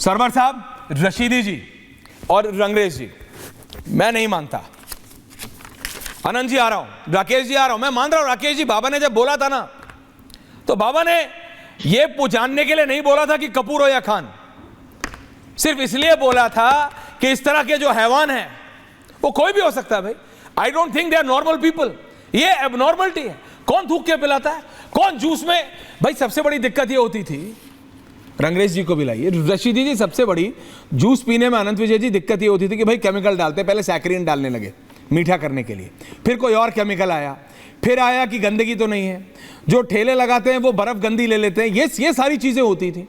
Server साहब, रशीदी जी और रंगरेज जी, मैं नहीं मानता। आनंद जी आ रहा हूं, राकेश जी आ रहा हूं, मैं मान रहा हूं राकेश जी, बाबा ने जब बोला था ना, तो बाबा ने यह जानने के लिए नहीं बोला था कि कपूर हो या खान, सिर्फ इसलिए बोला था कि इस तरह के जो हैवान हैं वो कोई भी हो सकता है भाई। I don't think they are normal people. ये एबनॉर्मलिटी है। कौन थूक के पिलाता है, कौन जूस में, भाई सबसे बड़ी दिक्कत ये होती थी, रंगरेज जी को भी लाइए, रशीदी जी, सबसे बड़ी जूस पीने में अनंत विजय जी दिक्कत ये होती थी कि भाई केमिकल डालते, पहले सैकरीन डालने लगे मीठा करने के लिए, फिर कोई और केमिकल आया, फिर आया कि गंदगी तो नहीं है, जो ठेले लगाते हैं वो बर्फ गंदी ले लेते हैं, ये सारी चीजें होती थी,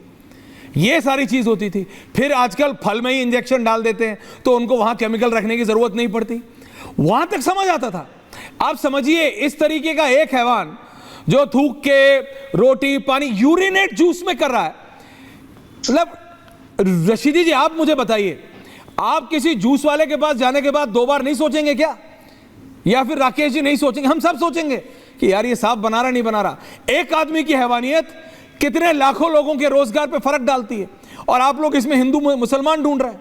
ये सारी चीज होती थी। फिर आजकल फल में ही इंजेक्शन डाल देते हैं तो उनको वहां केमिकल रखने की जरूरत नहीं पड़ती, वहां तक समझ आता था। आप समझिए इस तरीके का एक हैवान जो थूक के रोटी पानी यूरिनेट जूस में कर रहा है, मतलब रशीदी जी आप मुझे बताइए, आप किसी जूस वाले के पास जाने के बाद 2 बार नहीं सोचेंगे क्या? या फिर राकेश जी नहीं सोचेंगे? हम सब सोचेंगे कि यार ये साफ बना रहा नहीं बना रहा। एक आदमी की हैवानियत कितने लाखों लोगों के रोजगार पे फर्क डालती है, और आप लोग इसमें हिंदू मुसलमान ढूंढ रहे हैं।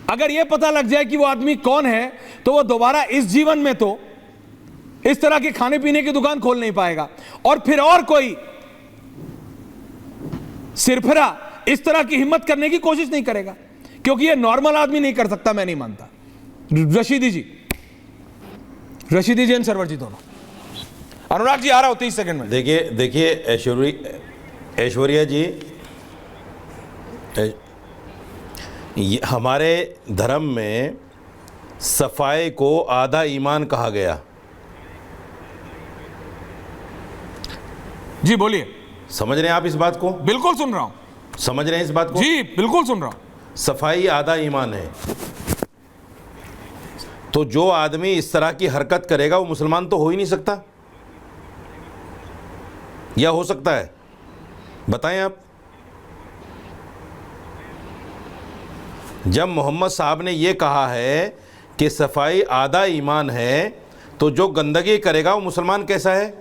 अगर यह पता लग जाए कि वो आदमी कौन है तो वो दोबारा इस जीवन में तो इस तरह के खाने पीने की दुकान खोल नहीं पाएगा, और फिर और कोई सिरफिरा इस तरह की हिम्मत करने की कोशिश नहीं करेगा, क्योंकि ये नॉर्मल आदमी नहीं कर सकता। मैं नहीं मानता। रशीदी जी एंड सरवर जी दोनों। अनुराग जी आ रहा हो 30 सेकंड में। देखिए ऐश्वर्या जी, हमारे धर्म में सफाई को आधा ईमान कहा गया। जी बोलिए। समझ रहे हैं आप इस बात को? बिल्कुल सुन रहा हूं। समझ रहे हैं इस बात को? जी बिल्कुल सुन रहा हूं। सफाई आधा ईमान है। तो जो आदमी इस तरह की हरकत करेगा वो मुसलमान तो हो ही नहीं सकता, या हो सकता है? बताएं आप। जब मोहम्मद साहब ने ये कहा है कि सफाई आधा ईमान है, तो जो गंदगी करेगा वो मुसलमान कैसा है?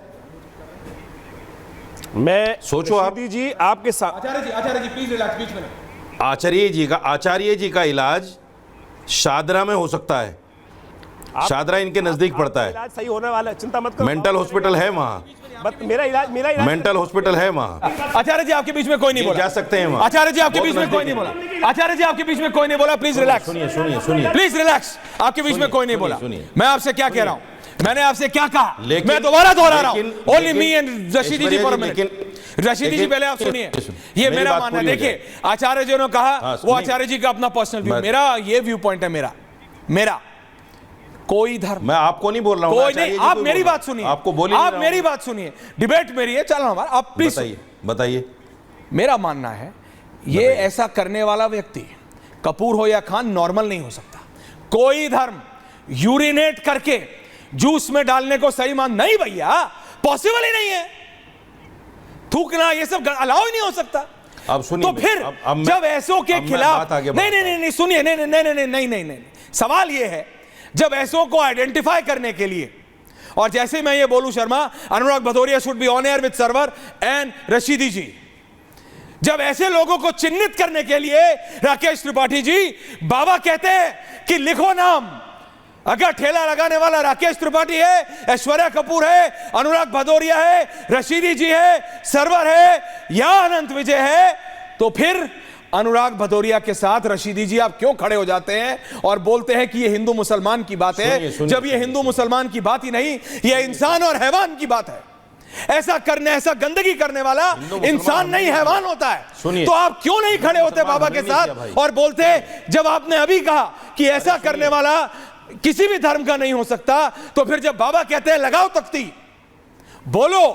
मैं सोचो आप जी आपके साथ। आचार्य जी प्लीज रिलैक्स, बीच में आचार्य जी का इलाज शादरा में हो सकता है। शादरा इनके नजदीक पड़ता है। इलाज सही होने वाला है, चिंता मत करो। मेंटल हॉस्पिटल है वहाँ, मेरा इलाज मेंटल हॉस्पिटल है वहाँ। आचार्य जी आपके बीच में कोई नहीं बोला। जा सकते हैं वहाँ। आचार्य जी आपके बीच में कोई नहीं बोला। आचार्य जी आपके बीच में कोई नहीं बोला। प्लीज रिलैक्स, सुनिए प्लीज रिलैक्स। आपके बीच में कोई नहीं बोला। मैं आपसे क्या कह रहा हूँ, मैंने आपसे क्या कहा, लेकिन मैं दोबारा दोहरा रहा हूँ। Only me and Rashidi ji for a minute. Rashidi ji पहले आप सुनिए, ये मेरा मानना। देखिए आचार्य जी ने कहा, वो आचार्य जी का अपना पर्सनल व्यू, मेरा ये व्यू पॉइंट है। मेरा कोई धर्म, मैं आपको नहीं बोल रहा हूँ, कोई नहीं। आप मेरी बात सुनिए, आपको बोल, आप मेरी बात सुनिए, डिबेट मेरी है, चलो हमारा। आप प्लीज बताइए। मेरा मानना है ये ऐसा करने वाला व्यक्ति, कपूर हो या खान, नॉर्मल नहीं हो सकता। कोई धर्म यूरिनेट करके जूस में डालने को सही मान नहीं भैया, पॉसिबल ही नहीं है। थूकना ये सब अलाउ ही नहीं हो सकता। अब सुनिए, तो फिर जब ऐसों के खिलाफ, नहीं सुनिए, नहीं, सवाल ये है, जब ऐसों को आइडेंटिफाई करने के लिए, और जैसे मैं ये बोलूं Sharma, Anurag Bhadauria should be on air with Sarwar and Rashidi ji, जब ऐसे लोगों को चिन्हित करने के लिए राकेश त्रिपाठी जी, बाबा कहते हैं कि लिखो नाम, अगर ठेला लगाने वाला राकेश त्रिपाठी है, ऐश्वर्या कपूर है, अनुराग भदौरिया है, रशीदी जी है, सर्वर है या अनंत विजय है, तो फिर अनुराग भदौरिया के साथ रशीदी जी आप क्यों खड़े हो जाते हैं और बोलते हैं कि ये हिंदू मुसलमान की बात है, जब ये हिंदू मुसलमान की बात ही नहीं, ये इंसान और हैवान की बात है। ऐसा गंदगी करने वाला इंसान नहीं हैवान होता है। तो आप क्यों नहीं खड़े होते बाबा के साथ और बोलते, जब आपने अभी कहा कि ऐसा करने वाला किसी भी धर्म का नहीं हो सकता, तो फिर जब बाबा कहते हैं लगाओ तख्ती, बोलो,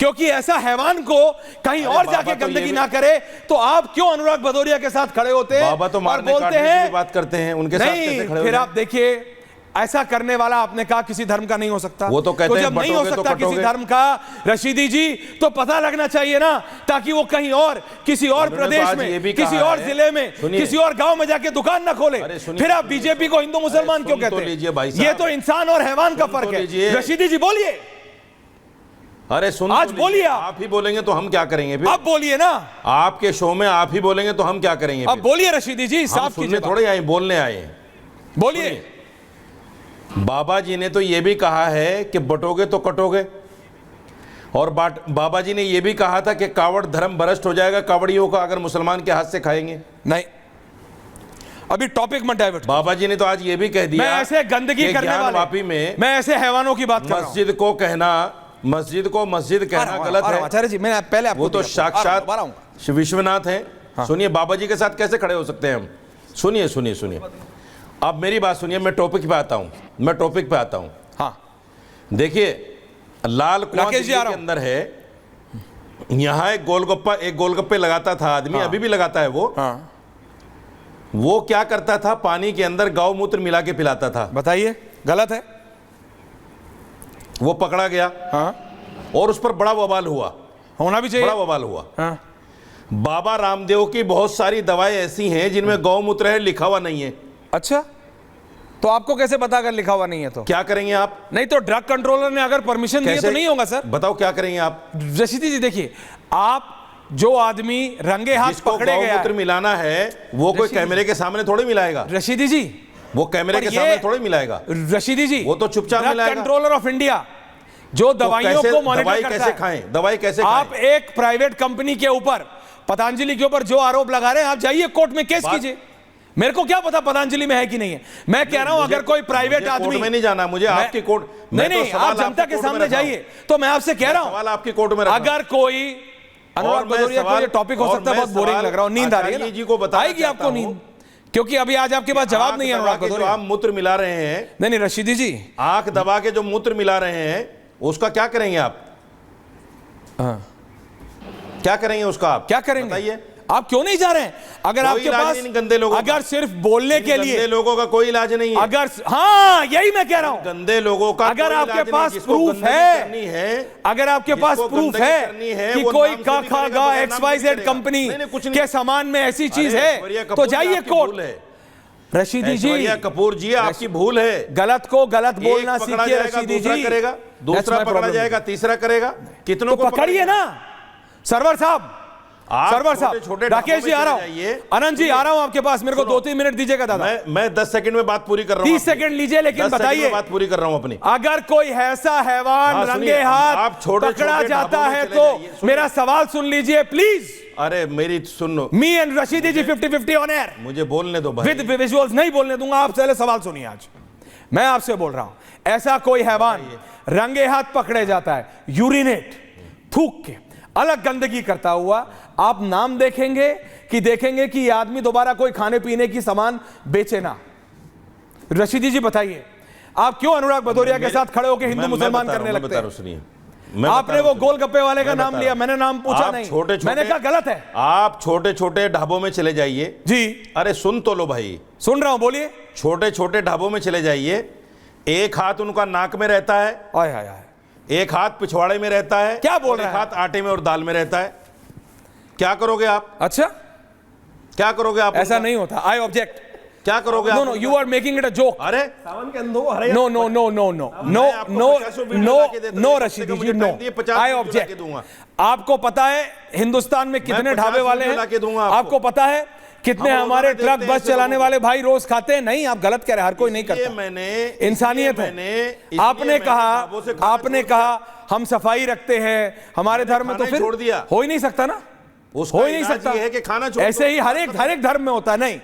क्योंकि ऐसा हैवान को कहीं और जाके गंदगी ना करे, तो आप क्यों अनुराग भदौरिया के साथ खड़े होते हैं? बाबा तो मारने बोलते हैं की बात करते हैं, उनके साथ कैसे खड़े? फिर आप देखिए, ऐसा करने वाला आपने कहा किसी धर्म का नहीं हो सकता, वो तो कहते हैं जब नहीं हो सकता किसी धर्म का रशीदी जी, तो पता लगना चाहिए ना, ताकि वो कहीं और किसी और प्रदेश में, किसी और जिले में, किसी और गांव में जाके दुकान ना खोले। फिर आप बीजेपी को हिंदू मुसलमान क्यों कहते हैं? ये तो इंसान और हैवान का फर्क है। रशीदी जी बोलिए। अरे सुन आज तो बोलिए आप ही बोलेंगे तो हम क्या करेंगे फिर? अब बोलिए ना, आपके शो में आप ही बोलेंगे तो हम क्या करेंगे अब फिर? बोलिए रशीदी जी, हम साफ सुनने कीजिए, थोड़े आए, बोलने आए। बोलिए। बाबा जी ने तो ये भी कहा है कि बटोगे तो कटोगे, और बाबा जी ने ये भी कहा था कि कावड़ धर्म भ्रष्ट हो जाएगा कावड़ियों का अगर मुसलमान के हाथ से खाएंगे। नहीं, अभी टॉपिक मत डाइवर्ट। बाबा जी ने तो आज ये भी कह दिया, मैं ऐसे गंदगी कि करने ज्ञानवापी वाले, में मैं ऐसे हैवानों की बात कर रहा हूं। मस्जिद को कहना, मस्जिद को मस्जिद कहना गलत है। आचार्य जी, मैंने पहले आपको वो तो दिया, साक्षात विश्वनाथ हैं। सुनिए, बाबा जी के साथ कैसे खड़े हो सकते हैं हम? सुनिए सुनिए सुनिए, अब मेरी बात सुनिए, मैं टॉपिक पे आता हूं, मैं टॉपिक पे आता हूं। हाँ, देखिए, लाल कुआं राकेश जी दिल्ली आ रहा के हूं। अंदर है, यहाँ एक गोलगप्पे लगाता था आदमी, अभी भी लगाता है वो। हाँ, वो क्या करता था, पानी के अंदर गौमूत्र मिला के पिलाता था। बताइए, गलत है। वो पकड़ा गया, हाँ, और उस पर बड़ा बवाल हुआ, होना भी चाहिए। बड़ा बवाल हुआ। हाँ, बाबा रामदेव की बहुत सारी दवाएं ऐसी हैं जिनमें गौमूत्र है, लिखा हुआ नहीं है। अच्छा, तो आपको कैसे पता अगर लिखा हुआ नहीं है तो? क्या करेंगे आप? नहीं तो ड्रग कंट्रोलर ने अगर परमिशन दी तो नहीं होगा सर। बताओ क्या करेंगे आप? रशीदी जी देखिए, आप जो आदमी रंगे हाथ जिसको पकड़े गया गौमूत्र है, मिलाना है वो कोई रशीदी कैमरे के सामने थोड़ी मिलाएगा। रशीदी जी, वो कैमरे पर के ये- सामने थोड़ी मिलाएगा। रशीदी जी, वो तो चुपचाप ड्रग मिलाएगा। कंट्रोलर ऑफ इंडिया जो दवाइयों को मॉनिटर दवाई करता कैसे है, खाएं, दवाई कैसे आप खाएं? एक प्राइवेट कंपनी के ऊपर, पतंजलि के ऊपर जो आरोप लगा रहे हैं, आप जाइए कोर्ट में केस कीजिए। मेरे को क्या पता पतंजलि में है कि नहीं है। मैं कह रहा हूं अगर कोई प्राइवेट मुझे आदमी, कोर्ट में नहीं जाना, मुझे आपकी कोर्ट, नहीं, आप जनता के सामने जाइए। तो मैं आपसे कह रहा हूं, सवाल आपकी कोर्ट में रखा। अगर कोई अनुराग भदौरिया को ये टॉपिक हो सकता है बहुत बोरिंग लग रहा हो, नींद आ रही है आचार्य जी को बताना आएगी आपको चाहता नींद, हूं, क्योंकि अभी आज आपके पास जवाब नहीं है अनुराग जो भदौरिया। आप मूत्र मिला रहे हैं, नहीं रशीदी जी, आंख दबा के जो मूत्र मिला रहे हैं, उसका क्या करेंगे आप? हाँ, क्या करेंगे उसका? आप क्या करेंगे बताइए। आप क्यों नहीं जा रहे हैं? अगर कोई आपके इलाज पास, नहीं इन गंदे लोगों अगर का। सिर्फ बोलने के गंदे लिए, लोगों का कोई इलाज नहीं है। अगर, हाँ यही मैं कह रहा हूं, गंदे लोगों का अगर कोई आपके इलाज नहीं, पास जिसको प्रूफ गंदगी है, करनी है, अगर आपके पास जिसको प्रूफ गंदगी करनी है है, कि वो कोई नाम से नहीं खा करेगा, गा बगैर नाम से XYZ करेगा। कंपनी नहीं, नहीं, कुछ नहीं। के सामान में ऐसी चीज अरे, है ऐश्वर्या तो कपूर जी, जाइए आपकी कोर्ट। भूल है। रशीदी जी, ऐश्वर्या कपूर जी, आपकी भूल है। गलत को गलत बोलना एक पकड़ा सीखिए जाएगा, रशीदी दूसरा जी। करेगा, दूसरा पकड़ा जाएगा, तीसरा करेगा, कितनों तो को पकड़िए ना सरवर साहब, आप सरवर छोटे छोटे साहब। राकेश जी आ रहा जाइए। हूं, अनंत जी आ रहा हूं आपके पास, मेरे को 2-3 मिनट दीजिएगा दादा। मैं 10 सेकंड में बात पूरी कर रहा हूं। 30 सेकंड लीजिए, लेकिन बताइए, बात पूरी कर रहा हूं अपनी। अगर कोई ऐसा हैवान हाँ, रंगे सुनिए, हाथ आप छोटे पकड़ा छोटे जाता ढाबों में है चले तो जाइए। सुनिए। मेरा सवाल सुन लीजिए प्लीज। अरे मेरी सुनो, me and Rashidi ji 50-50 on air मुझे बोलने दो भाई। विद विजुअल्स नहीं बोलने दूंगा। आप पहले सवाल सुनिए। आज मैं आपसे बोल रहा हूं, ऐसा कोई हैवान रंगे हाथ पकड़े जाता है, यूरिनेट थूक के अलग गंदगी करता हुआ, आप नाम देखेंगे कि ये आदमी दोबारा कोई खाने पीने की सामान बेचे ना। रशीदी जी बताइए, आप क्यों अनुराग भदौरिया के साथ खड़े होकर हिंदू मुसलमान करने लगते हैं? आपने वो गोलगप्पे वाले का नाम लिया, मैंने नाम पूछा नहीं, मैंने कहा गलत है। आप छोटे छोटे ढाबों में चले जाइए जी। अरे सुन तो लो भाई, सुन रहा हूं, बोलिए। छोटे छोटे ढाबों में चले जाइए, एक हाथ उनका नाक में रहता है, आय हाय हाय, एक हाथ पिछवाड़े में रहता है, क्या बोल और रहा एक है? हाथ आटे में और दाल में रहता है। क्या करोगे आप? अच्छा, क्या करोगे आप? ऐसा उनका? नहीं होता। I object. क्या करोगे नो आप? No, you are making it a joke. अरे सावन के अंधों को हरे no no no no no no आपको नो 50 वीडियो नो लाके देता हूं, नो एक हफ्ते रशीदी का जी मुझे नो, टाइम दिए, 50 आई वीडियो ऑब्जेक्ट। लाके दूंगा। आपको पता है हिंदुस्तान में कितने 50 ढाबे वाले वीडियो लाके दूंगा हैं? आपको। आपको पता है कितने हम हमारे रोजाना ट्रक देखते हैं बस ऐसे चलाने लोगों वाले भाई रोज खाते हैं? नहीं, आप गलत कह रहे हैं, हर कोई नहीं करता। इंसानियत है। आपने कहा हम सफाई रखते हैं हमारे धर्म में, तो खाना ही फिर छोड़ दिया। हो ही नहीं सकता ना, उसका हो ही नहीं इलाज सकता। ये है कि खाना छोड़ ऐसे दो। ही हर एक धर्म में होता है। नहीं,